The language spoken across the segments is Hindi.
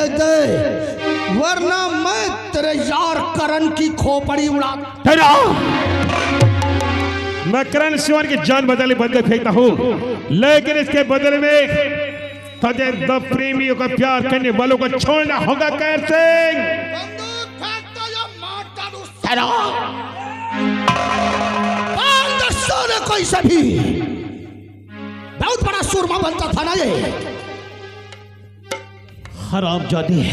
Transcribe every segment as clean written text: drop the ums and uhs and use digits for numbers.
भेज दे, वरना मैं तेरे यार करण की खोपड़ी उड़ा। मैं करण सिवान की जान बदले बदले फेंकता हूँ, लेकिन इसके बदले में तुझे दो प्रेमियों का प्यार करने वालों को छोड़ना होगा। कहर सिंह कोई सभी बहुत बड़ा सुरमा बनता था ना ये। हरामजादे,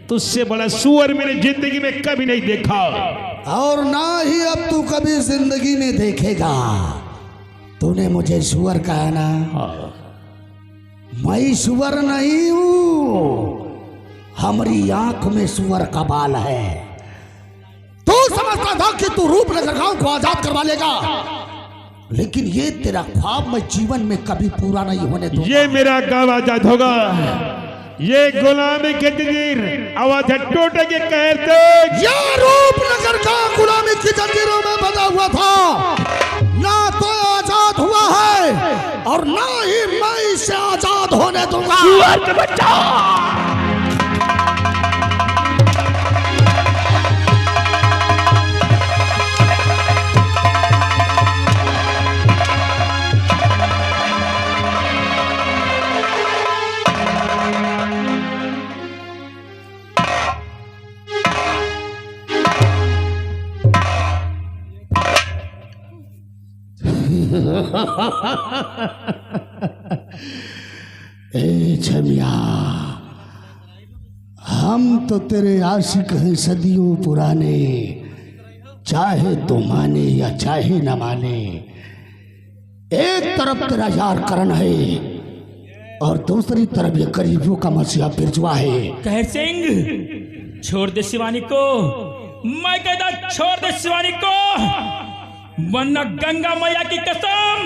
तुझसे बड़ा सुअर मैंने जिंदगी में कभी नहीं देखा, और ना ही अब तू कभी जिंदगी में देखेगा। तूने मुझे सुअर कहा ना, मैं सुअर नहीं हूं, हमारी आंख में सुअर का बाल है। तू समझता था कि तू रूपनगर गांव को आजाद करवा लेगा, लेकिन ये तेरा ख्वाब मैं जीवन में कभी पूरा नहीं होने दूंगा। ये मेरा गांव आजाद होगा, ये गुलामी की जंजीर आवाज टूटेगी। कहर सिंह, ये रूपनगर का गुलामी की जंजीरों में बंधा हुआ था, ना तो आजाद हुआ है और ना ही मैं इसे आजाद होने दूंगा। सुअर के बच्चा, ए छमिया, हम तो तेरे आशिक हैं सदियों पुराने, चाहे तो माने या चाहे न माने। एक तरफ तेरा यार करण है और दूसरी तरफ ये गरीबों का मसीहा बिरजुआ है। कहर सिंह, छोड़ दे शिवानी को, मैं कहता छोड़ दे शिवानी को, वरना गंगा मैया की कसम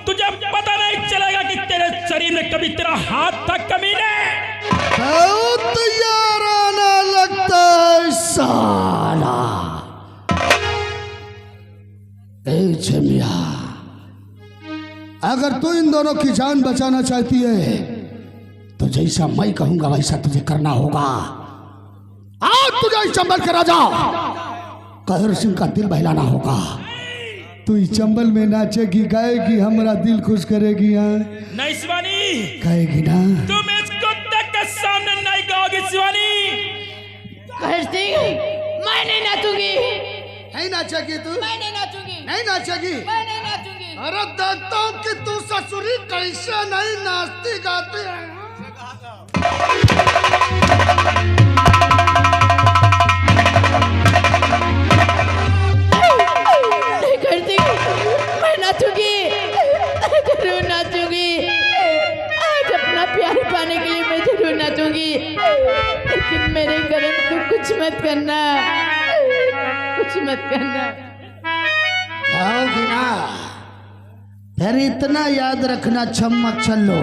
तुझे पता नहीं चलेगा कि तेरे शरीर में कभी तेरा हाथ था कमीने। बहुत याराना लगता है साला। ए छमिया, अगर तू इन दोनों की जान बचाना चाहती है तो जैसा मैं कहूंगा वैसा तुझे करना होगा। आज तुझे चंबल के राजा कहर सिंह का दिल बहलाना होगा। तू इस चंबल में नाचेगी, गाएगी, हमारा दिल खुश करेगी। नहीं शिवानी, गाएगी ना? तुम इस कुत्ते के सामने नहीं गाओगी शिवानी। कहर सिंह, मैं नहीं नाचूंगी। नहीं नाचेगी तू? मैं नहीं नाचूंगी। नहीं नाचेगी? मैं नहीं नाचूंगी। अरे देखता हूँ कि तू ससुरी कैसे नहीं नाचती गाती है। कहर सिंह, मैं नाचूंगी, जरूर नाचूंगी। आज अपना प्यार पाने के लिए मैं जरूर नाचूंगी, लेकिन मेरे करण को कुछ मत करना, कुछ मत करना। आओगी ना? फिर इतना याद रखना छम्मक चलो,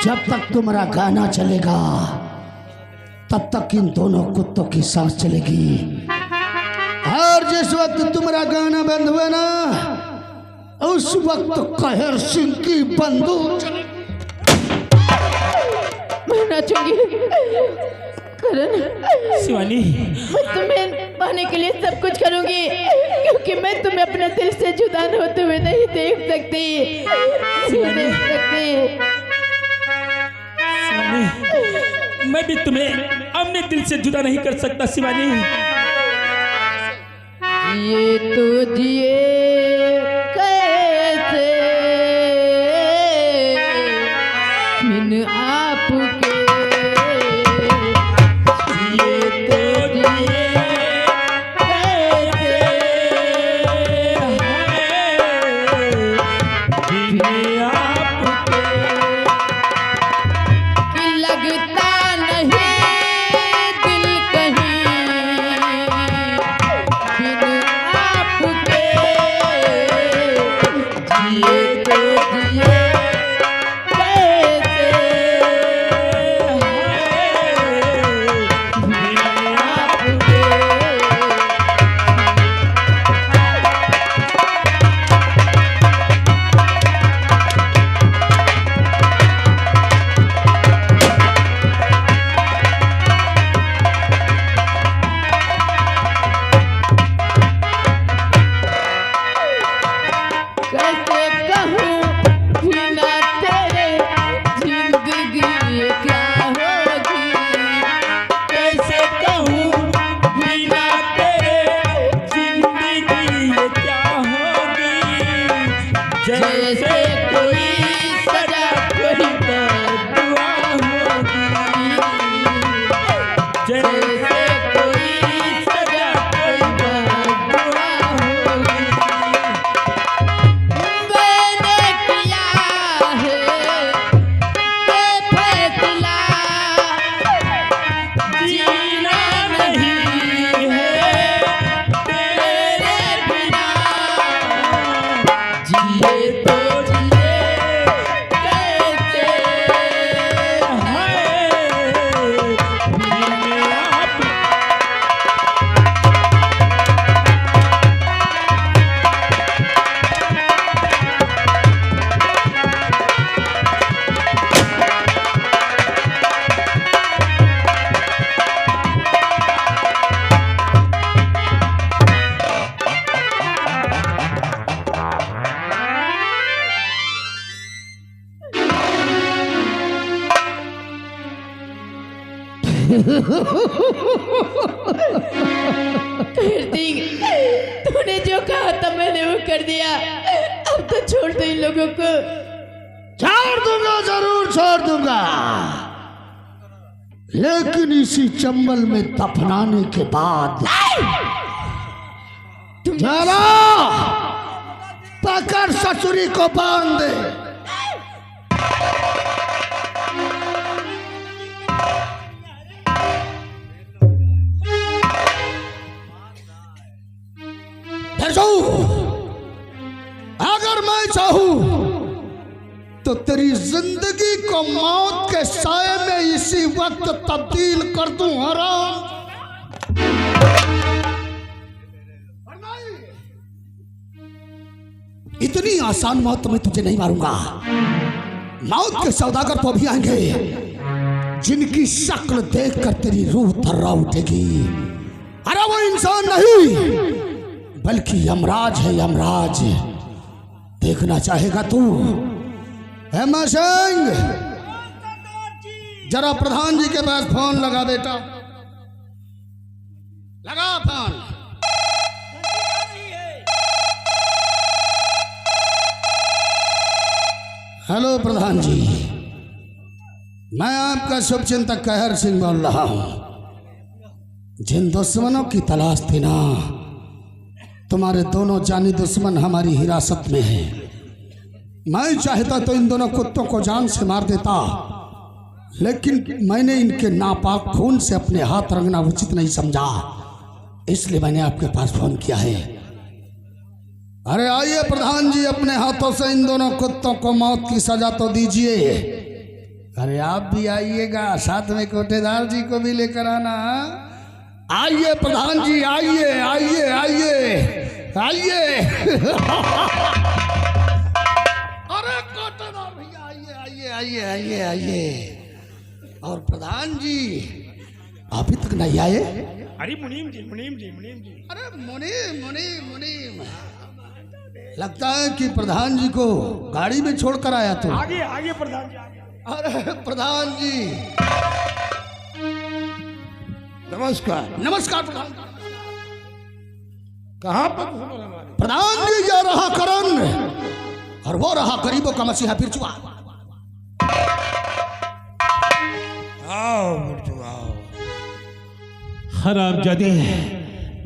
जब तक तुम्हारा गाना चलेगा तब तक इन दोनों कुत्तों की सांस चलेगी। और जिस वक्त तुम्हारा गाना बंद हुआ ना, उस वक्त कहर सिंह की बंदूक चलेगी। मैं नाचूंगी करण। शिवानी, मैं तुम्हें पाने के लिए सब कुछ करूंगी, क्योंकि मैं तुम्हें अपने दिल से जुदा होते हुए नहीं देख सकती, नहीं देख सकती। शिवानी, मैं भी तुम्हें अपने दिल से जुदा नहीं कर सकता शिवानी। ये तो जिए कैसे बिन आपके, ये तो जिए कैसे बिन आपके, कि लगता नहीं दिल कहीं बिन आपके। जिए तो जिए कैसे कार्तिक, तूने जो कहा था मैंने वो कर दिया। अब तो छोड़ दो इन लोगों को। छोड़ दूंगा, जरूर छोड़ दूंगा, लेकिन इसी चंबल में दफनाने के बाद चलो पकड़ ससुरी को बांध दे। अगर मैं चाहूं तो तेरी जिंदगी को मौत के साए में इसी वक्त तब्दील कर दूं हराम। इतनी आसान मौत मैं तुझे नहीं मारूंगा। मौत के सौदागर तो अभी आएंगे, जिनकी शक्ल देखकर तेरी रूह थर्रा उठेगी। अरे वो इंसान नहीं बल्कि यमराज है, यमराज। देखना चाहेगा तू? हेमा सिंह, जरा प्रधान जी के पास फोन लगा बेटा, लगा फोन। हेलो प्रधान जी, मैं आपका शुभचिंतक कहर सिंह बोल रहा हूं। जिन दुश्मनों की तलाश थी ना, तुम्हारे दोनों जानी दुश्मन हमारी हिरासत में हैं। मैं चाहता तो इन दोनों कुत्तों को जान से मार देता, लेकिन मैंने इनके नापाक खून से अपने हाथ रंगना उचित नहीं समझा, इसलिए मैंने आपके पास फोन किया है। अरे आइए प्रधान जी, अपने हाथों से इन दोनों कुत्तों को मौत की सजा तो दीजिए। अरे आप भी आइएगा, साथ में कोटेदार जी को भी लेकर आना। आइए प्रधान जी, आइए आइए आइए आइए। अरे कोटेदार भैया आइए आइए आइए आइए आइए। और प्रधान जी अभी तक नहीं आए? अरे मुनीम जी, मुनीम जी, मुनीम जी। अरे मुनीम मुनीम मुनीम, लगता है कि प्रधान जी को गाड़ी में छोड़कर आया तो। आगे आगे प्रधान जी, आगे। अरे प्रधान जी नमस्कार। नमस्कार प्रधान। कहाँ पर हमारे प्रधान जी ये रहा करण और वो रहा गरीबों का मसीहा बिरजुआ। आओ बिरजू आओ। हरामजादे,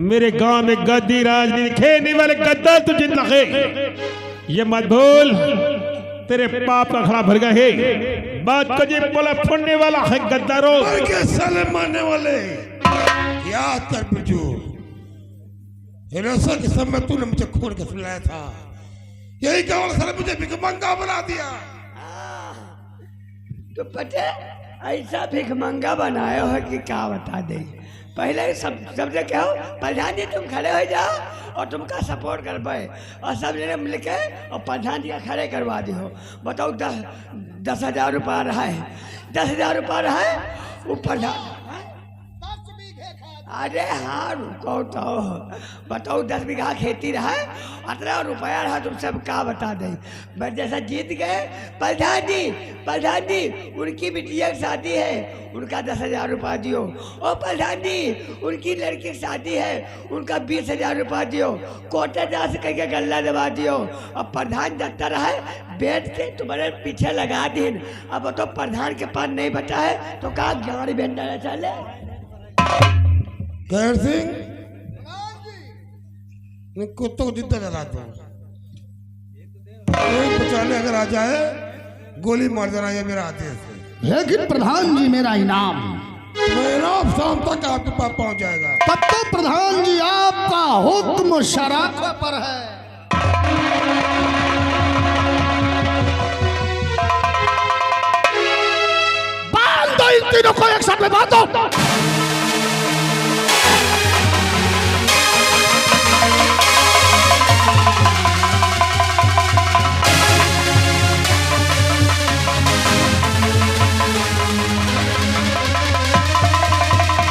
मेरे गांव में गद्दी राजनीति खेलने वाले गद्दार तो जितना है, ये मत भूल, तेरे पाप का खड़ा भर गया है। बात को जी बोला फुड़ने वाला है गद्दारों के साले मारने वाले। याद कर बिरजू, हिरोसर के समय तूने मुझे खून के सुलाया था, यही गाँव साले मुझे भिखमंगा बना दिया। तो पता ऐसा भिखमंगा बनाया हो कि क्या बता दे। पहले सबसे क्या हो, प्रधान जी तुम खड़े हो जाओ और तुमका सपोर्ट कर पाए, और सब जने मिल के और प्रधान जी का खड़े करवा दी हो। बताओ 10,000 रुपया रहा है, 10,000 रुपया रहा है वो प्रधान। अरे हाँ रुको तो बताओ, 10 बीघा खेती रहा है, 18 रुपया रहा, तुम सब क्या बता दें। बस जैसा जीत गए प्रधान जी उनकी बिटिया की शादी है, उनका 10,000 रुपया दियो। और प्रधान जी उनकी लड़की की शादी है, उनका 20,000 रुपया दियो। कोटेदार से कह के गल्ला दबा दियो। अब प्रधान जाता रहा है बैठ के तुम्हारे पीछे लगा दिन। अब तो प्रधान के पास नहीं बचा है तो कहा गाड़ी भेजना चले। कहर सिंह, कुत्तों को जिंदा जला दो, कोई बचाने अगर आ जाए गोली मार देना, ये मेरा आदेश है। लेकिन प्रधान जी मेरा इनाम शाम तक आपके पास पहुंच जाएगा। तब तो प्रधान जी आपका हुक्म शराफा पर है। बांध दो इन तीनों को, एक साथ में बांध दो।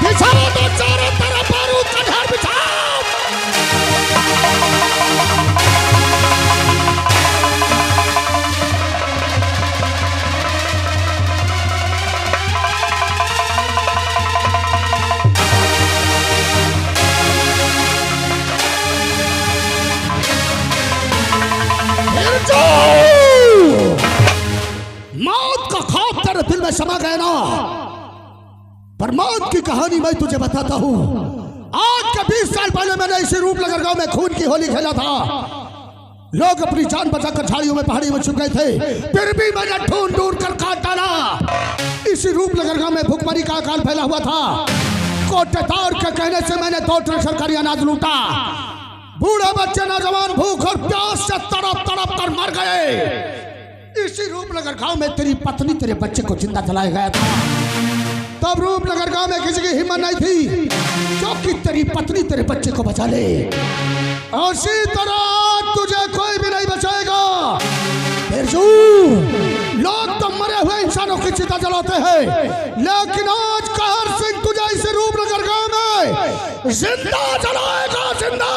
बिछाओ तो चारों तरफ बारूद का ढेर बिछाओ। समा गए ना, पर मौत की कहानी मैं तुझे बताता हूँ। आज के 20 साल पहले मैंने इसी रूपनगर गांव में खून की होली खेला था। लोग अपनी जान बचाकर झाड़ियों में पहाड़ी में छुप गए थे, फिर भी मैंने ढूंढ ढूंढ कर काट डाला। इसी रूपनगर गांव में भूखमरी का अकाल फैला हुआ था। कोटेदार के कहने से मैंने 2 ट्रक सरकारी अनाज लूटा। बूढ़े बच्चे नौजवान भूख और प्यास से तड़प तड़प कर मर गए। इसी रूपनगर गांव में तेरी पत्नी तेरे बच्चे को जिंदा जलाया गया था। तब रूपनगर गांव में किसी की हिम्मत नहीं थी जो कि तेरी पत्नी तेरे बच्चे को बचा ले। उसी तरह तुझे कोई भी नहीं बचाएगा। लोग तो मरे हुए इंसानों की चिता जलाते हैं, लेकिन आज कहर सिंह तुझे इस रूपनगर गांव में जिंदा जलाएगा, जिंदा।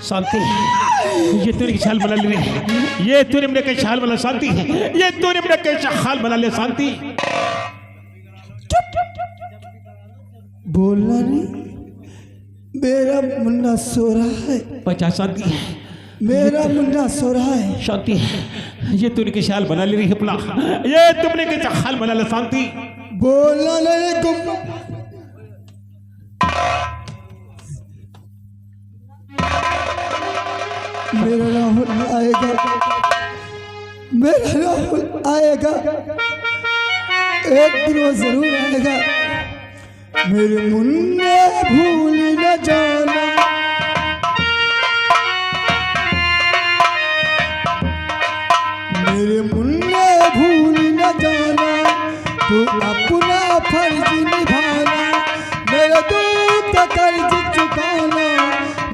शांति, ये तूने छाल बना ली, ये तूने अपने के छाल बना शांति, ये तूने अपने के छाल बना ले शांति। बोलना नहीं, मेरा मुन्ना सो रहा है। बचा शांति, मेरा मुन्ना सो रहा है। शांति, ये तूने के छाल बना ली अपना, ये तुमने के छाल बना ले शांति। बोलना नहीं गुम। मेरा राहुल आएगा, मेरा राहुल आएगा, एक दिन वो जरूर आएगा। मेरे मुन्ने भूल न जाना, मेरे मुन्ने भूल न जाना, तू अपना फर्ज निभाना, मेरे दूध का कर्ज चुकाना,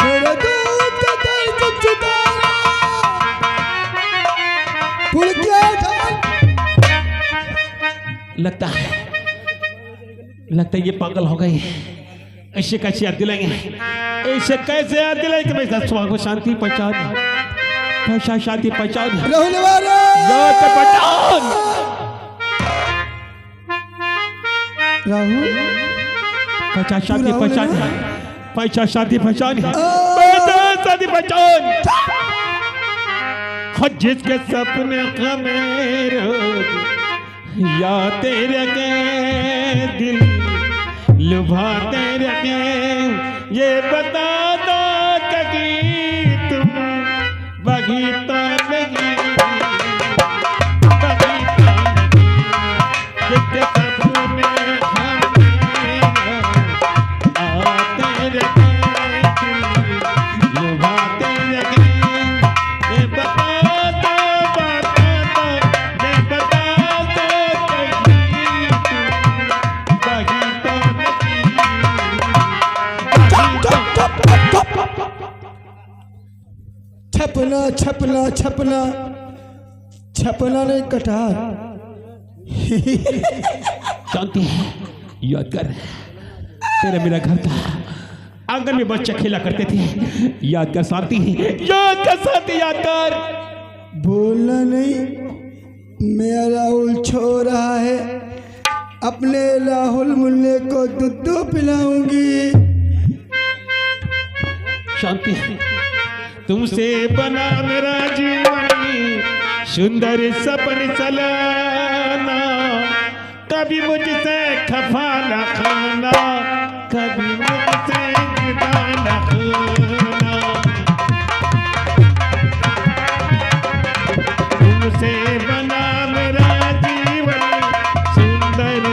मेरे दूध का कर्ज चुकाना। भूल गया लगता है ये पागल हो गई। ऐसे कैसे याद दिलाएंगे, ऐसे कैसे याद दिलाएंगे? मैं सुबह को शांति पहचान, भाषा शांति पहचान, राहुल वाले पहचान, राहुल पहचान शांति पहचान, पहचान शांति पहचान, शांति पहचान। जिसके सपने हमें या तेरे के दिल लुभाते रखे, ये बता दो कि तुम बगीता नहीं, बगीता नहीं। जिसके सपने हमें आते रखे, लुभाते रखे, ये बता छपना छपना छपना छपना नहीं कटार। शांति, याद कर, तेरा मेरा घर था, आंगन में बच्चे खेला करते थे। याद कर शांति, याद कर शांति, याद कर। बोलना नहीं, मेरा राहुल छो रहा है, अपने राहुल मुन्ने को दूध पिलाऊंगी। शांति, तुमसे बना मेरा जीवन, सुंदर सपन चलाना, कभी मुझसे खफा न खाना, कभी मुझसे जुदा न खाना। तुमसे बना मेरा जीवन, सुंदर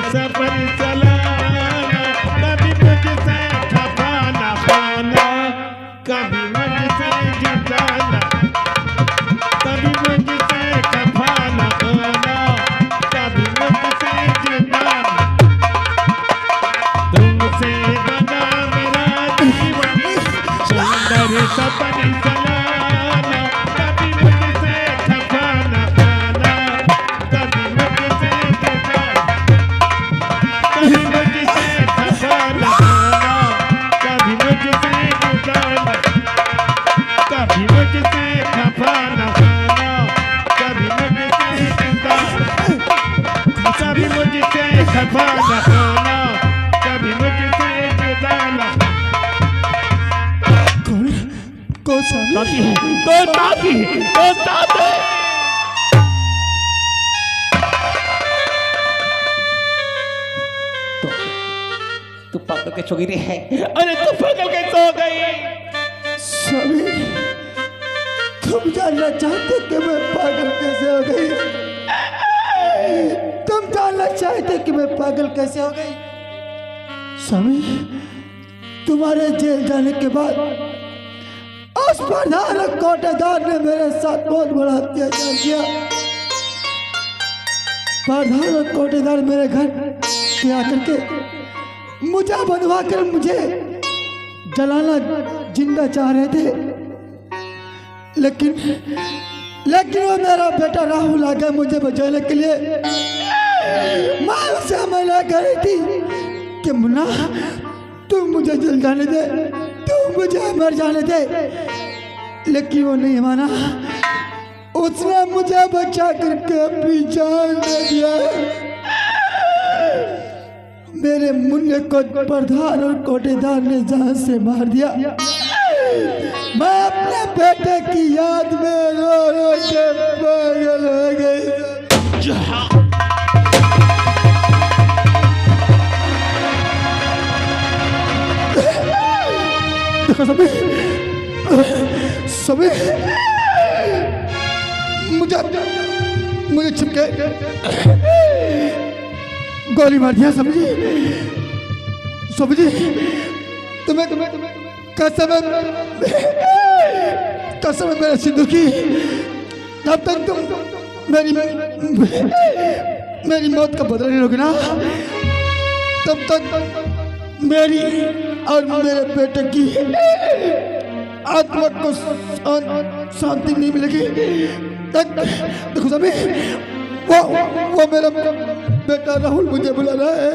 होना, कभी मुझसे जुदा न कौन सा ताती है, तो ताती, तो ताती। तू पागल के चोगिरी है। अरे तू पागल कैसे हो गई? स्वामी, तुम जानना चाहते कि मैं पागल कैसे हो गई? तुम जानना चाहते कि मैं पागल कैसे हो गई? स्वामी, तुम्हारे जेल जाने के बाद उस प्रधान और कोटेदार ने मेरे साथ बहुत बड़ा अत्याचार किया। प्रधान और कोटेदार मेरे घर पे आकर के मुझे बंधवा कर मुझे जलाना जिंदा चाह रहे थे, लेकिन वो मेरा बेटा राहुल आ गया मुझे बचाने के लिए। मैं उसे मना कर रही थी कि मुन्ना, तू मुझे जल जाने दे, तू मुझे मर जाने दे, लेकिन वो नहीं माना। उसने मुझे बचा करके अपनी जान दे दिया। मेरे मुन्ने को प्रधान और कोटेदार ने जान से मार दिया। मैं अपने बेटे की याद में रो रो के पागल हो गई। सभी मुझे छिपके गोली मार दिया। समझी तुम्हें कसम है मेरे सिंधु की, जब तक तुम मेरी मौत का बदला नहीं लोगे ना, तब तक मेरी और मेरे बेटे की आत्मा को शांति नहीं मिलेगी। देखो सभी, वो मेरा बेटा राहुल मुझे बुला रहा है।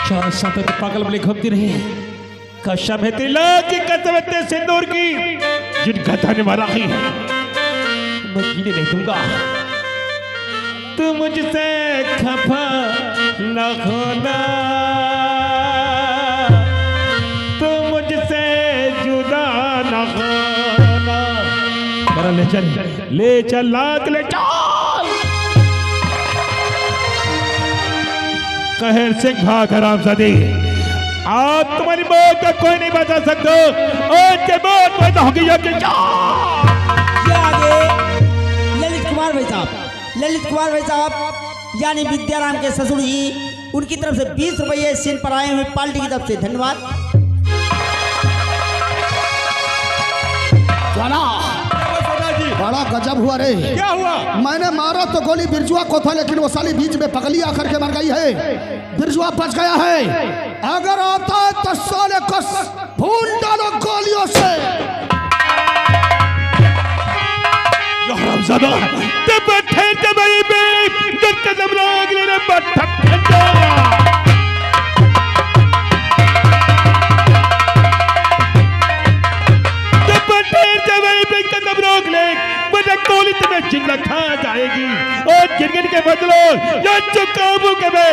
चार साल तक पागल बने घूमती रही। कसम है तेरी लाख की कसम है तेरे सिंदूर की, जिन गधा ने मारा है मैं जीने नहीं दूंगा। तू मुझसे खफा न होना, तू मुझसे जुदा न होना। करा ले चल लाख ले चल। कहर सिंह भाग हरामजादी, आप तुम्हारी मौत का कोई नहीं बता सकता। आज के मौत पैदा होगी आगे ललित कुमार भाई साहब यानी विद्याराम के ससुर जी, उनकी तरफ से 20 रुपये सीन पर आए हुए पार्टी की तरफ से धन्यवाद। बड़ा गजब हुआ रे। क्या हुआ? मैंने मारा तो गोली बिरजुआ को था, लेकिन वो साली बीच में पगली आकर के मर गई है। बिरजुआ बच गया है। अगर आता है तो साले को भून डालो गोलियों से। हरामजादा, तब बैठे भाई बे कदम रोक लेना बट्टा ठंडा। कदम रोक ले, वरना गोली तुम्हें जिंदा खा जाएगी। और गिरगिर के बदलो या चुकाबू के में